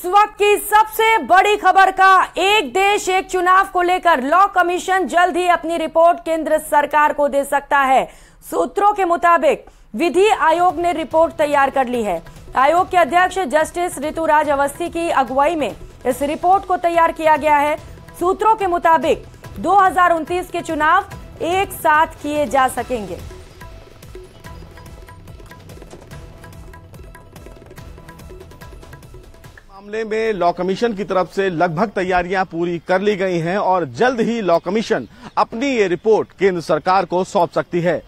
वक्त की सबसे बड़ी खबर का एक देश एक चुनाव को लेकर लॉ कमीशन जल्द ही अपनी रिपोर्ट केंद्र सरकार को दे सकता है। सूत्रों के मुताबिक विधि आयोग ने रिपोर्ट तैयार कर ली है। आयोग के अध्यक्ष जस्टिस ऋतुराज अवस्थी की अगुवाई में इस रिपोर्ट को तैयार किया गया है। सूत्रों के मुताबिक 2029 के चुनाव एक साथ किए जा सकेंगे। मामले में लॉ कमीशन की तरफ से लगभग तैयारियां पूरी कर ली गई हैं और जल्द ही लॉ कमीशन अपनी ये रिपोर्ट केंद्र सरकार को सौंप सकती है।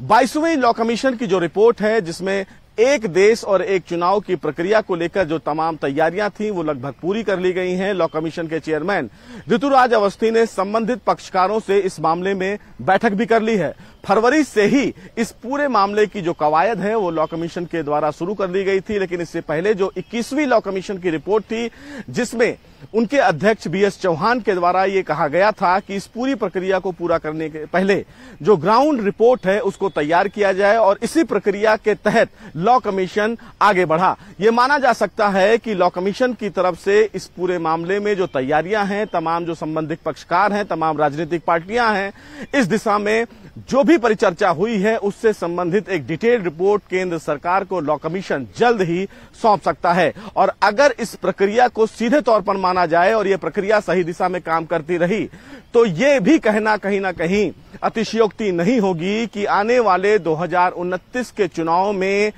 22वीं लॉ कमीशन की जो रिपोर्ट है, जिसमें एक देश और एक चुनाव की प्रक्रिया को लेकर जो तमाम तैयारियां थी वो लगभग पूरी कर ली गई हैं। लॉ कमीशन के चेयरमैन ऋतुराज अवस्थी ने संबंधित पक्षकारों से इस मामले में बैठक भी कर ली है। फरवरी से ही इस पूरे मामले की जो कवायद है वो लॉ कमीशन के द्वारा शुरू कर दी गई थी, लेकिन इससे पहले जो 21वीं लॉ कमीशन की रिपोर्ट थी, जिसमें उनके अध्यक्ष बीएस चौहान के द्वारा ये कहा गया था कि इस पूरी प्रक्रिया को पूरा करने के पहले जो ग्राउंड रिपोर्ट है उसको तैयार किया जाए और इसी प्रक्रिया के तहत लॉ कमीशन आगे बढ़ा। ये माना जा सकता है कि लॉ कमीशन की तरफ से इस पूरे मामले में जो तैयारियां हैं, तमाम जो संबंधित पक्षकार हैं, तमाम राजनीतिक पार्टियां हैं, इस दिशा में जो भी परिचर्चा हुई है उससे संबंधित एक डिटेल रिपोर्ट केंद्र सरकार को लॉ कमीशन जल्द ही सौंप सकता है। और अगर इस प्रक्रिया को सीधे तौर पर माना जाए और ये प्रक्रिया सही दिशा में काम करती रही तो ये भी कहना कहीं ना कहीं अतिशयोक्ति नहीं होगी कि आने वाले 2029 के चुनाव में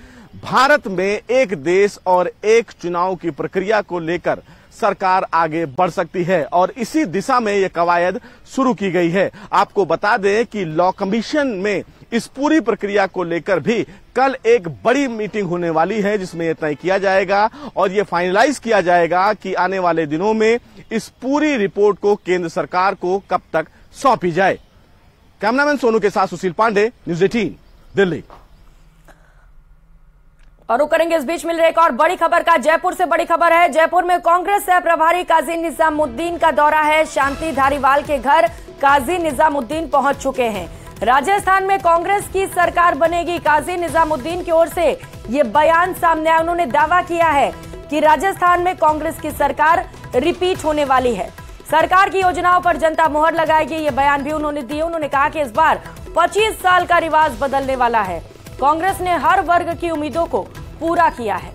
भारत में एक देश और एक चुनाव की प्रक्रिया को लेकर सरकार आगे बढ़ सकती है और इसी दिशा में यह कवायद शुरू की गई है। आपको बता दें कि लॉ कमीशन में इस पूरी प्रक्रिया को लेकर भी कल एक बड़ी मीटिंग होने वाली है, जिसमें यह तय किया जाएगा और यह फाइनलाइज किया जाएगा कि आने वाले दिनों में इस पूरी रिपोर्ट को केंद्र सरकार को कब तक सौंपी जाए। कैमरामैन सोनू के साथ सुशील पांडे, न्यूज़ 18 दिल्ली। और रुक करेंगे, इस बीच मिल रही एक और बड़ी खबर का। जयपुर से बड़ी खबर है। जयपुर में कांग्रेस सह प्रभारी काजी निजामुद्दीन का दौरा है। शांति धारीवाल के घर काजी निजामुद्दीन पहुंच चुके हैं। राजस्थान में कांग्रेस की सरकार बनेगी। काजी निजामुद्दीन की ओर से ये बयान सामने आया। उन्होंने दावा किया है कि राजस्थान में कांग्रेस की सरकार रिपीट होने वाली है। सरकार की योजनाओं पर जनता मुहर लगाएगी, ये बयान भी उन्होंने दिए। उन्होंने कहा कि इस बार 25 साल का रिवाज बदलने वाला है। कांग्रेस ने हर वर्ग की उम्मीदों को पूरा किया है।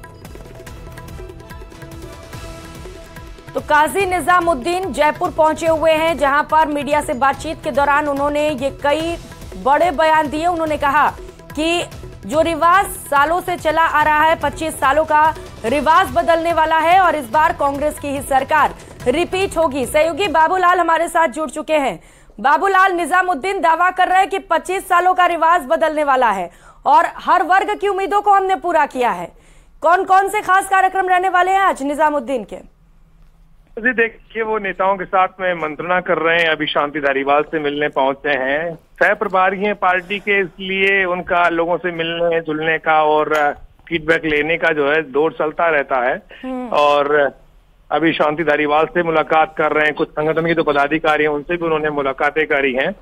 तो काजी निजामुद्दीन जयपुर पहुंचे हुए हैं, जहां पर मीडिया से बातचीत के दौरान उन्होंने ये कई बड़े बयान दिए। उन्होंने कहा कि जो रिवाज सालों से चला आ रहा है, 25 सालों का रिवाज बदलने वाला है और इस बार कांग्रेस की ही सरकार रिपीट होगी। सहयोगी बाबूलाल हमारे साथ जुड़ चुके हैं। बाबूलाल, निजामुद्दीन दावा कर रहे हैं कि 25 सालों का रिवाज बदलने वाला है और हर वर्ग की उम्मीदों को हमने पूरा किया है। कौन कौन से खास कार्यक्रम रहने वाले हैं आज निजामुद्दीन के? जी देखिए, वो नेताओं के साथ में मंत्रणा कर रहे हैं। अभी शांति धारीवाल से मिलने पहुंचे हैं। सह प्रभारी हैं पार्टी के, इसलिए उनका लोगों से मिलने जुलने का और फीडबैक लेने का जो है दौर चलता रहता है। और अभी शांति धारीवाल से मुलाकात कर रहे हैं। कुछ संगठन के जो पदाधिकारी हैं उनसे भी उन्होंने मुलाकातें करी हैं।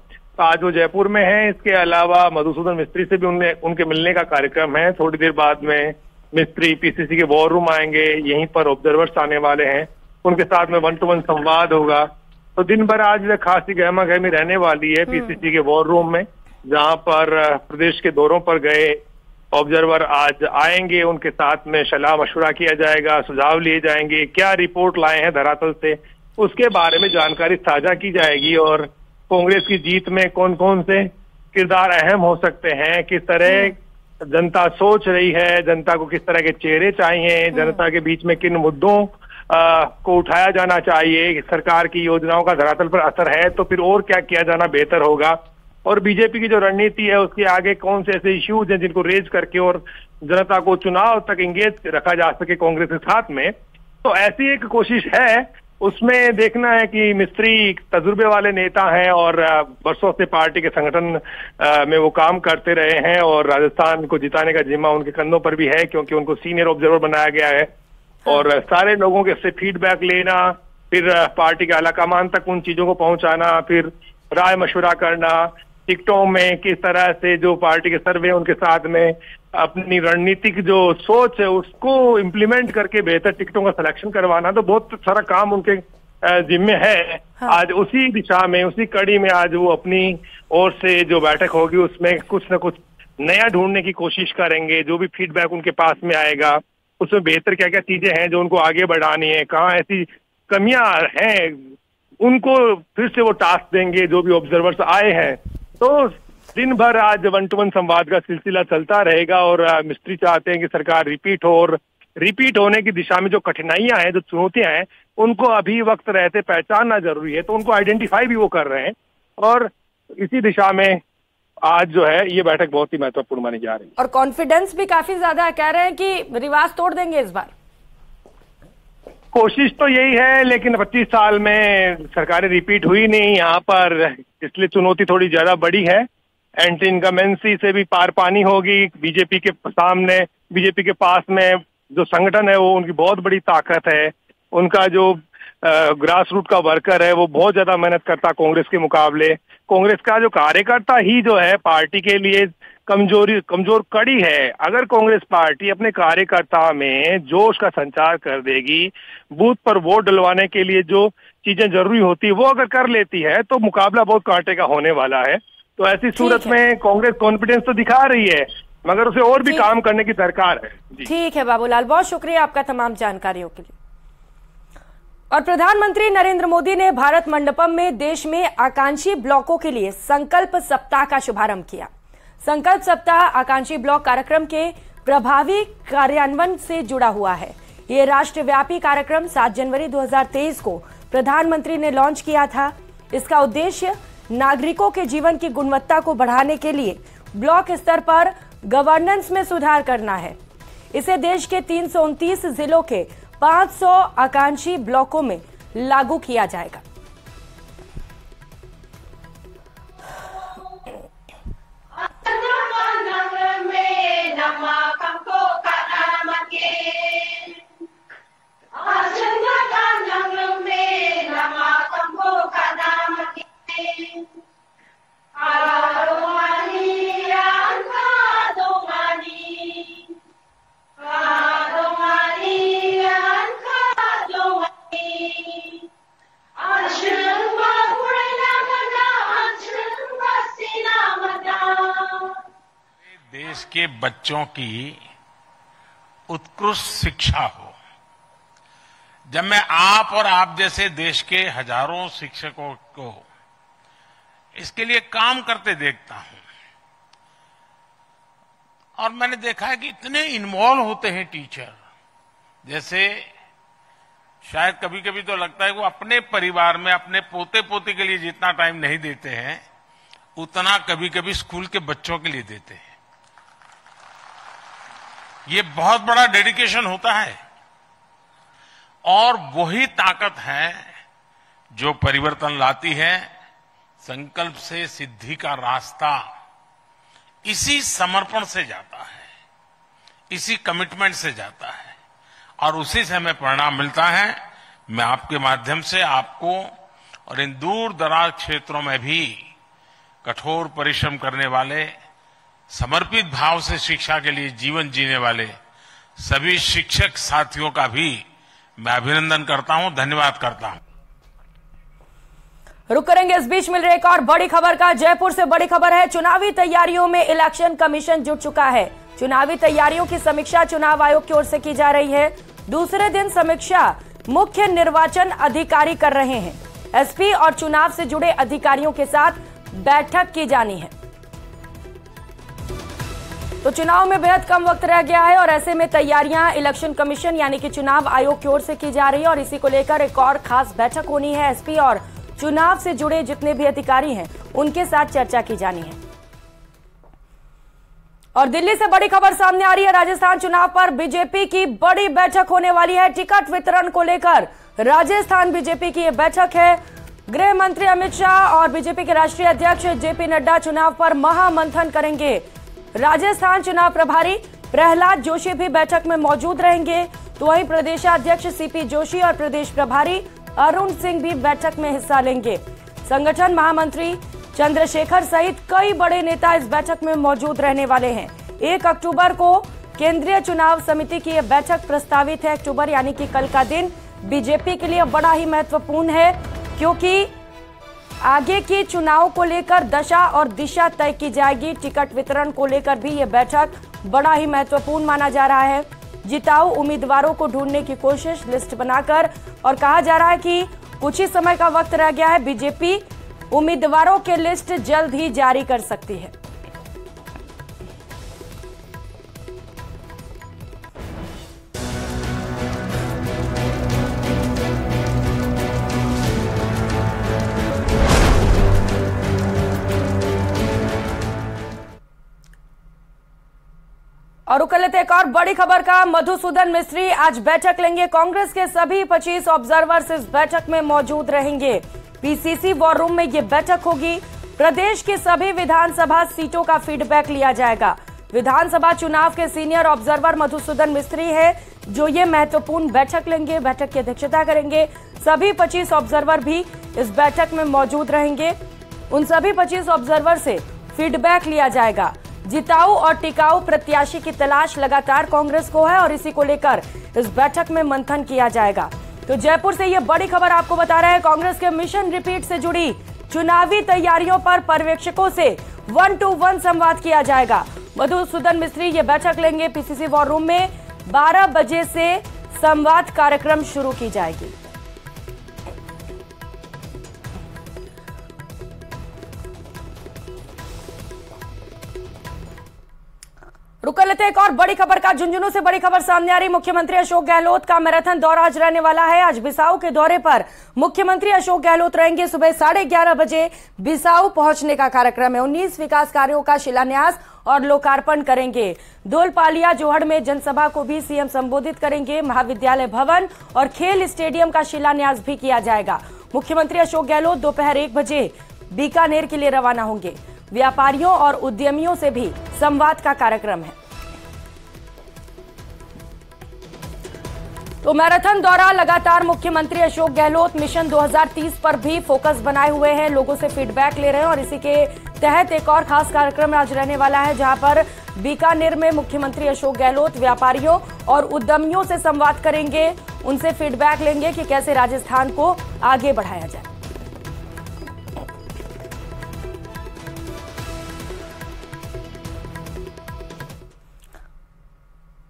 आज वो जयपुर में हैं। इसके अलावा मधुसूदन मिस्त्री से भी उनके मिलने का कार्यक्रम है। थोड़ी देर बाद में मिस्त्री पीसीसी के वॉर रूम आएंगे, यहीं पर ऑब्जर्वर्स आने वाले हैं, उनके साथ में 1-to-1 संवाद होगा। तो दिन भर आज खासी गहमा गहमी रहने वाली है पीसीसी के वॉर रूम में, जहां पर प्रदेश के दौरों पर गए ऑब्जर्वर आज आएंगे। उनके साथ में सलाह मशवरा किया जाएगा, सुझाव लिए जाएंगे, क्या रिपोर्ट लाए हैं धरातल से उसके बारे में जानकारी साझा की जाएगी और कांग्रेस की जीत में कौन कौन से किरदार अहम हो सकते हैं, किस तरह जनता सोच रही है, जनता को किस तरह के चेहरे चाहिए, जनता के बीच में किन मुद्दों को उठाया जाना चाहिए, सरकार की योजनाओं का धरातल पर असर है तो फिर और क्या किया जाना बेहतर होगा, और बीजेपी की जो रणनीति है उसके आगे कौन से ऐसे इश्यूज हैं जिनको रेज करके और जनता को चुनाव तक एंगेज रखा जा सके कांग्रेस के साथ में। तो ऐसी एक कोशिश है। उसमें देखना है कि मिस्त्री तजुर्बे वाले नेता हैं और वर्षों से पार्टी के संगठन में वो काम करते रहे हैं और राजस्थान को जिताने का जिम्मा उनके कंधों पर भी है, क्योंकि उनको सीनियर ऑब्जर्वर बनाया गया है। और सारे लोगों के से फीडबैक लेना, फिर पार्टी के आलाकमान तक उन चीजों को पहुंचाना, फिर राय मशवरा करना, टिकटों में किस तरह से जो पार्टी के सर्वे उनके साथ में अपनी रणनीतिक जो सोच है उसको इम्प्लीमेंट करके बेहतर टिकटों का सिलेक्शन करवाना, तो बहुत सारा काम उनके जिम्मे है। हाँ। आज उसी दिशा में, उसी कड़ी में आज वो अपनी ओर से जो बैठक होगी उसमें कुछ न कुछ नया ढूंढने की कोशिश करेंगे। जो भी फीडबैक उनके पास में आएगा उसमें बेहतर क्या क्या चीजें हैं जो उनको आगे बढ़ानी है, कहाँ ऐसी कमियां हैं, उनको फिर से वो टास्क देंगे जो भी ऑब्जर्वर्स आए हैं। तो दिन भर आज 1-to-1 संवाद का सिलसिला चलता रहेगा और मिस्त्री चाहते हैं कि सरकार रिपीट हो, और रिपीट होने की दिशा में जो कठिनाइयां हैं, जो चुनौतियां हैं, उनको अभी वक्त रहते पहचानना जरूरी है। तो उनको आइडेंटिफाई भी वो कर रहे हैं और इसी दिशा में आज जो है ये बैठक बहुत ही महत्वपूर्ण मानी जा रही है। और कॉन्फिडेंस भी काफी ज्यादा है, कह रहे हैं कि रिवाज तोड़ देंगे इस बार। कोशिश तो यही है, लेकिन 25 साल में सरकारें रिपीट हुई नहीं यहाँ पर, इसलिए चुनौती थोड़ी ज्यादा बड़ी है। एंटी इनकमेंसी से भी पार पानी होगी। बीजेपी के सामने, बीजेपी के पास में जो संगठन है वो उनकी बहुत बड़ी ताकत है। उनका जो ग्रास रूट का वर्कर है वो बहुत ज्यादा मेहनत करता कांग्रेस के मुकाबले। कांग्रेस का जो कार्यकर्ता ही जो है पार्टी के लिए कमजोर कड़ी है। अगर कांग्रेस पार्टी अपने कार्यकर्ता में जोश का संचार कर देगी, बूथ पर वोट डलवाने के लिए जो चीजें जरूरी होती है वो अगर कर लेती है, तो मुकाबला बहुत कांटे का होने वाला है। तो ऐसी सूरत में कांग्रेस कॉन्फिडेंस तो दिखा रही है, मगर उसे और भी काम करने की दरकार है। ठीक है बाबूलाल, बहुत शुक्रिया आपका तमाम जानकारियों के लिए। और प्रधानमंत्री नरेंद्र मोदी ने भारत मंडपम में देश में आकांक्षी ब्लॉकों के लिए संकल्प सप्ताह का शुभारंभ किया। संकल्प सप्ताह आकांक्षी ब्लॉक कार्यक्रम के प्रभावी कार्यान्वयन से जुड़ा हुआ है। ये राष्ट्रव्यापी कार्यक्रम 7 जनवरी 2023 को प्रधानमंत्री ने लॉन्च किया था। इसका उद्देश्य नागरिकों के जीवन की गुणवत्ता को बढ़ाने के लिए ब्लॉक स्तर पर गवर्नेंस में सुधार करना है। इसे देश के 329 जिलों के 500 आकांक्षी ब्लॉकों में लागू किया जाएगा। देश के बच्चों की उत्कृष्ट शिक्षा हो। जब मैं आप और आप जैसे देश के हजारों शिक्षकों को इसके लिए काम करते देखता हूं, और मैंने देखा है कि इतने इन्वॉल्व होते हैं टीचर, जैसे शायद कभी कभी तो लगता है वो अपने परिवार में अपने पोते पोती के लिए जितना टाइम नहीं देते हैं उतना कभी कभी स्कूल के बच्चों के लिए देते हैं। ये बहुत बड़ा डेडिकेशन होता है और वही ताकत है जो परिवर्तन लाती है। संकल्प से सिद्धि का रास्ता इसी समर्पण से जाता है, इसी कमिटमेंट से जाता है और उसी से हमें परिणाम मिलता है। मैं आपके माध्यम से आपको और इन दूर दराज क्षेत्रों में भी कठोर परिश्रम करने वाले, समर्पित भाव से शिक्षा के लिए जीवन जीने वाले सभी शिक्षक साथियों का भी मैं अभिनंदन करता हूं, धन्यवाद करता हूं। रुक करेंगे, इस बीच मिल रही एक और बड़ी खबर का। जयपुर से बड़ी खबर है, चुनावी तैयारियों में इलेक्शन कमीशन जुट चुका है। चुनावी तैयारियों की समीक्षा चुनाव आयोग की ओर से की जा रही है। दूसरे दिन समीक्षा मुख्य निर्वाचन अधिकारी कर रहे हैं। एसपी और चुनाव से जुड़े अधिकारियों के साथ बैठक की जानी है। तो चुनाव में बेहद कम वक्त रह गया है और ऐसे में तैयारियां इलेक्शन कमीशन यानी कि चुनाव आयोग की ओर से की जा रही है और इसी को लेकर एक और खास बैठक होनी है। एसपी और चुनाव से जुड़े जितने भी अधिकारी हैं उनके साथ चर्चा की जानी है। और दिल्ली से बड़ी खबर सामने आ रही है। राजस्थान चुनाव पर बीजेपी की बड़ी बैठक होने वाली है। टिकट वितरण को लेकर राजस्थान बीजेपी की यह बैठक है। गृह मंत्री अमित शाह और बीजेपी के राष्ट्रीय अध्यक्ष जेपी नड्डा चुनाव पर महामंथन करेंगे। राजस्थान चुनाव प्रभारी प्रहलाद जोशी भी बैठक में मौजूद रहेंगे। तो वहीं प्रदेशाध्यक्ष सीपी जोशी और प्रदेश प्रभारी अरुण सिंह भी बैठक में हिस्सा लेंगे। संगठन महामंत्री चंद्रशेखर सहित कई बड़े नेता इस बैठक में मौजूद रहने वाले हैं। 1 अक्टूबर को केंद्रीय चुनाव समिति की यह बैठक प्रस्तावित है। अक्टूबर यानी कि कल का दिन बीजेपी के लिए बड़ा ही महत्वपूर्ण है, क्योंकि आगे की चुनाव को लेकर दशा और दिशा तय की जाएगी। टिकट वितरण को लेकर भी यह बैठक बड़ा ही महत्वपूर्ण माना जा रहा है। जिताऊ उम्मीदवारों को ढूंढने की कोशिश, लिस्ट बनाकर, और कहा जा रहा है कि कुछ ही समय का वक्त रह गया है। बीजेपी उम्मीदवारों के लिस्ट जल्द ही जारी कर सकती है। और रुक लेते एक और बड़ी खबर का। मधुसूदन मिस्त्री आज बैठक लेंगे। कांग्रेस के सभी 25 ऑब्जर्वर्स इस बैठक में मौजूद रहेंगे। पीसीसी वॉर रूम में ये बैठक होगी। प्रदेश की सभी विधानसभा सीटों का फीडबैक लिया जाएगा। विधानसभा चुनाव के सीनियर ऑब्जर्वर मधुसूदन मिस्त्री है जो ये महत्वपूर्ण बैठक लेंगे, बैठक की अध्यक्षता करेंगे। सभी 25 ऑब्जर्वर भी इस बैठक में मौजूद रहेंगे। उन सभी 25 ऑब्जर्वर से फीडबैक लिया जाएगा। जिताऊ और टिकाऊ प्रत्याशी की तलाश लगातार कांग्रेस को है और इसी को लेकर इस बैठक में मंथन किया जाएगा। तो जयपुर से यह बड़ी खबर आपको बता रहे हैं। कांग्रेस के मिशन रिपीट से जुड़ी चुनावी तैयारियों पर पर्यवेक्षकों से 1-to-1 संवाद किया जाएगा। मधुसूदन मिस्त्री ये बैठक लेंगे। पीसीसी वॉर रूम में 12 बजे से संवाद कार्यक्रम शुरू की जाएगी। रुक लेते एक और बड़ी खबर का। झुंझुनू से बड़ी खबर सामने आ रही। मुख्यमंत्री अशोक गहलोत का मैराथन दौरा आज रहने वाला है। आज बिसाऊ के दौरे पर मुख्यमंत्री अशोक गहलोत रहेंगे। सुबह 11:30 बजे बिसाऊ पहुंचने का कार्यक्रम है। 19 विकास कार्यों का शिलान्यास और लोकार्पण करेंगे। धोलपालिया जोहड़ में जनसभा को भी सीएम संबोधित करेंगे। महाविद्यालय भवन और खेल स्टेडियम का शिलान्यास भी किया जाएगा। मुख्यमंत्री अशोक गहलोत दोपहर 1 बजे बीकानेर के लिए रवाना होंगे। व्यापारियों और उद्यमियों से भी संवाद का कार्यक्रम है। तो मैराथन दौरा लगातार मुख्यमंत्री अशोक गहलोत मिशन 2030 पर भी फोकस बनाए हुए हैं, लोगों से फीडबैक ले रहे हैं और इसी के तहत एक और खास कार्यक्रम आज रहने वाला है, जहां पर बीकानेर में मुख्यमंत्री अशोक गहलोत व्यापारियों और उद्यमियों से संवाद करेंगे। उनसे फीडबैक लेंगे कि कैसे राजस्थान को आगे बढ़ाया जाए।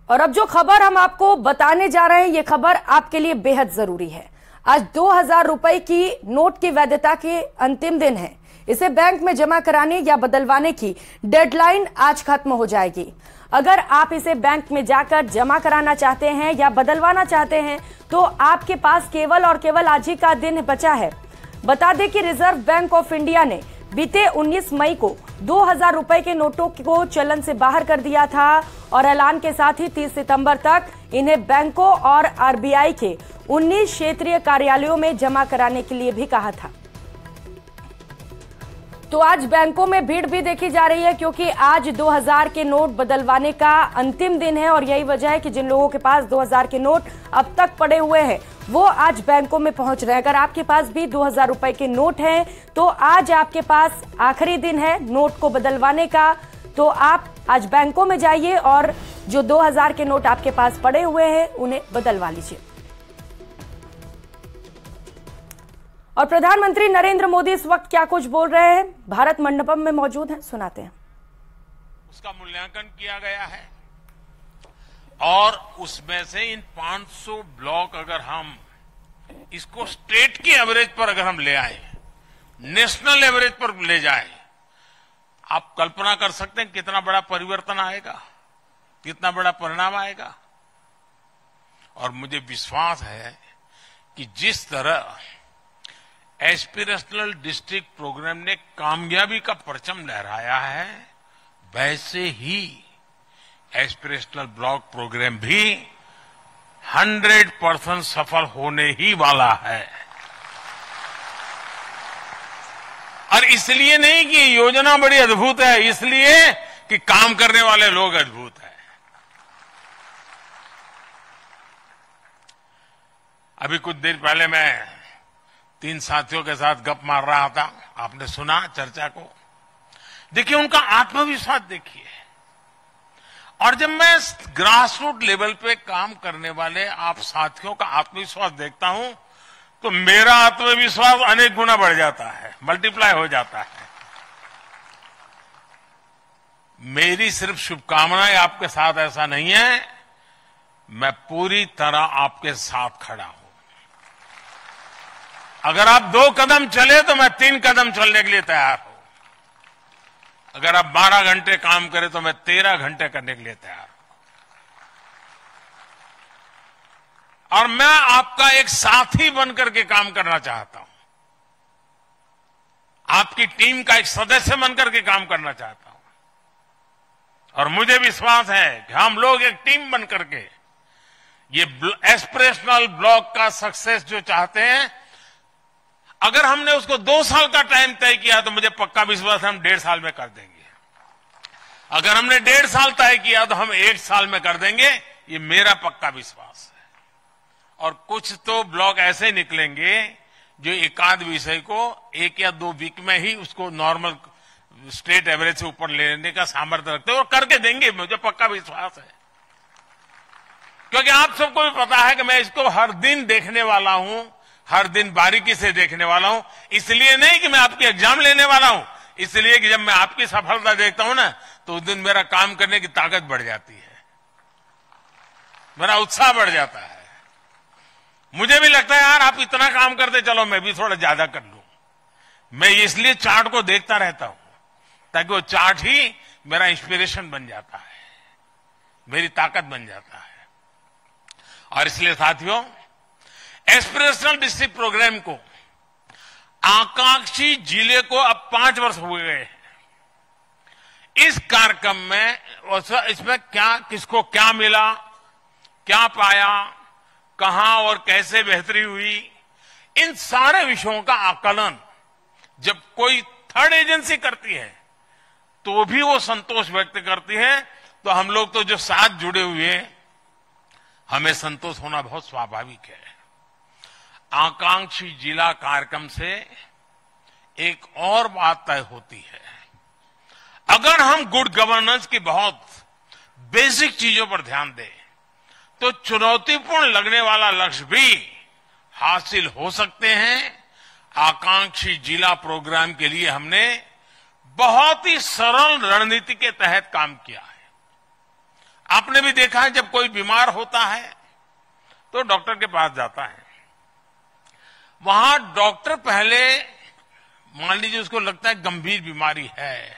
और अब जो खबर हम आपको बताने जा रहे हैं, ये खबर आपके लिए बेहद जरूरी है। आज 2000 रुपए की नोट की वैधता के अंतिम दिन है। इसे बैंक में जमा कराने या बदलवाने की डेडलाइन आज खत्म हो जाएगी। अगर आप इसे बैंक में जाकर जमा कराना चाहते हैं या बदलवाना चाहते हैं तो आपके पास केवल और केवल आज ही का दिन बचा है। बता दें कि रिजर्व बैंक ऑफ इंडिया ने बीते 19 मई को 2000 रुपए के नोटों को चलन से बाहर कर दिया था और ऐलान के साथ ही 30 सितंबर तक इन्हें बैंकों और आरबीआई के 19 क्षेत्रीय कार्यालयों में जमा कराने के लिए भी कहा था। तो आज बैंकों में भीड़ भी देखी जा रही है, क्योंकि आज 2000 के नोट बदलवाने का अंतिम दिन है और यही वजह है कि जिन लोगों के पास 2000 के नोट अब तक पड़े हुए हैं वो आज बैंकों में पहुंच रहे हैं। अगर आपके पास भी 2000 रुपए के नोट हैं तो आज आपके पास आखिरी दिन है नोट को बदलवाने का। तो आप आज बैंकों में जाइए और जो 2000 के नोट आपके पास पड़े हुए हैं उन्हें बदलवा लीजिए। और प्रधानमंत्री नरेंद्र मोदी इस वक्त क्या कुछ बोल रहे हैं, भारत मंडपम में मौजूद हैं, सुनाते हैं। उसका मूल्यांकन किया गया है और उसमें से इन 500 ब्लॉक अगर हम इसको स्टेट की एवरेज पर अगर हम ले आए, नेशनल एवरेज पर ले जाए, आप कल्पना कर सकते हैं कितना बड़ा परिवर्तन आएगा, कितना बड़ा परिणाम आएगा। और मुझे विश्वास है कि जिस तरह एस्पिरेशनल डिस्ट्रिक्ट प्रोग्राम ने कामयाबी का परचम लहराया है, वैसे ही एस्पिरेशनल ब्लॉक प्रोग्राम भी 100% सफल होने ही वाला है। और इसलिए नहीं कि योजना बड़ी अद्भुत है, इसलिए कि काम करने वाले लोग अद्भुत हैं। अभी कुछ देर पहले मैं 3 साथियों के साथ गप मार रहा था, आपने सुना चर्चा को। देखिए उनका आत्मविश्वास देखिए, और जब मैं ग्रास रूट लेवल पे काम करने वाले आप साथियों का आत्मविश्वास देखता हूं तो मेरा आत्मविश्वास अनेक गुना बढ़ जाता है, मल्टीप्लाई हो जाता है। मेरी सिर्फ शुभकामनाएं आपके साथ ऐसा नहीं है, मैं पूरी तरह आपके साथ खड़ा हूं। अगर आप 2 कदम चले तो मैं 3 कदम चलने के लिए तैयार हूं। अगर आप 12 घंटे काम करें तो मैं 13 घंटे करने के लिए तैयार हूं। और मैं आपका एक साथी बनकर के काम करना चाहता हूं, आपकी टीम का एक सदस्य बनकर के काम करना चाहता हूं। और मुझे विश्वास है कि हम लोग एक टीम बनकर के ये एस्पिरेशनल ब्लॉक का सक्सेस जो चाहते हैं, अगर हमने उसको 2 साल का टाइम तय किया तो मुझे पक्का विश्वास है हम 1.5 साल में कर देंगे। अगर हमने 1.5 साल तय किया तो हम 1 साल में कर देंगे, ये मेरा पक्का विश्वास है। और कुछ तो ब्लॉक ऐसे निकलेंगे जो एकाध विषय को 1 या 2 वीक में ही उसको नॉर्मल स्टेट एवरेज से ऊपर लेने का सामर्थ्य रखते हैं और करके देंगे, मुझे पक्का विश्वास है। क्योंकि आप सबको भी पता है कि मैं इसको हर दिन देखने वाला हूं, हर दिन बारीकी से देखने वाला हूं। इसलिए नहीं कि मैं आपकी एग्जाम लेने वाला हूं, इसलिए कि जब मैं आपकी सफलता देखता हूं ना तो उस दिन मेरा काम करने की ताकत बढ़ जाती है, मेरा उत्साह बढ़ जाता है। मुझे भी लगता है यार आप इतना काम करते, चलो मैं भी थोड़ा ज्यादा कर लूं। मैं इसलिए चार्ट को देखता रहता हूं ताकि वो चार्ट ही मेरा इंस्पिरेशन बन जाता है, मेरी ताकत बन जाता है। और इसलिए साथियों, एस्पिरेशनल डिस्ट्रिक्ट प्रोग्राम को आकांक्षी जिले को अब 5 वर्ष हो गए हैं। इस कार्यक्रम में इसमें क्या, किसको क्या मिला, क्या पाया, कहां और कैसे बेहतरी हुई, इन सारे विषयों का आकलन जब कोई थर्ड एजेंसी करती है तो भी वो संतोष व्यक्त करती है। तो हम लोग तो जो साथ जुड़े हुए हैं, हमें संतोष होना बहुत स्वाभाविक है। आकांक्षी जिला कार्यक्रम से एक और बात तय होती है, अगर हम गुड गवर्नेंस की बहुत बेसिक चीजों पर ध्यान दें तो चुनौतीपूर्ण लगने वाला लक्ष्य भी हासिल हो सकते हैं। आकांक्षी जिला प्रोग्राम के लिए हमने बहुत ही सरल रणनीति के तहत काम किया है। आपने भी देखा है, जब कोई बीमार होता है तो डॉक्टर के पास जाता है। वहां डॉक्टर पहले, मान लीजिए उसको लगता है गंभीर बीमारी है,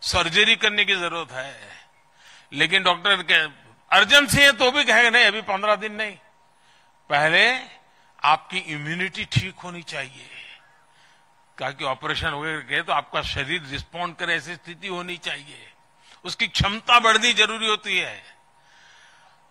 सर्जरी करने की जरूरत है, लेकिन डॉक्टर के अर्जेंसी है तो भी कहेगा नहीं अभी 15 दिन नहीं, पहले आपकी इम्यूनिटी ठीक होनी चाहिए, ताकि ऑपरेशन हो गए तो आपका शरीर रिस्पॉन्ड करे, ऐसी स्थिति होनी चाहिए, उसकी क्षमता बढ़नी जरूरी होती है।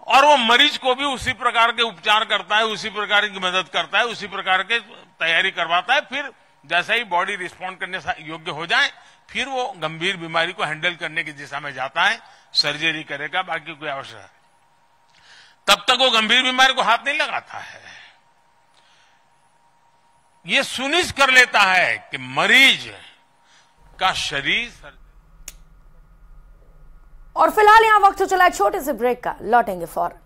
और वो मरीज को भी उसी प्रकार के उपचार करता है, उसी प्रकार की मदद करता है, उसी प्रकार के तैयारी करवाता है। फिर जैसे ही बॉडी रिस्पॉन्ड करने योग्य हो जाए, फिर वो गंभीर बीमारी को हैंडल करने की दिशा में जाता है, सर्जरी करेगा, बाकी कोई आवश्यक है। तब तक वो गंभीर बीमारी को हाथ नहीं लगाता है, ये सुनिश्चित कर लेता है कि मरीज का शरीर। और फिलहाल यहां वक्त चला एक छोटे से ब्रेक का, लौटेंगे फौरन।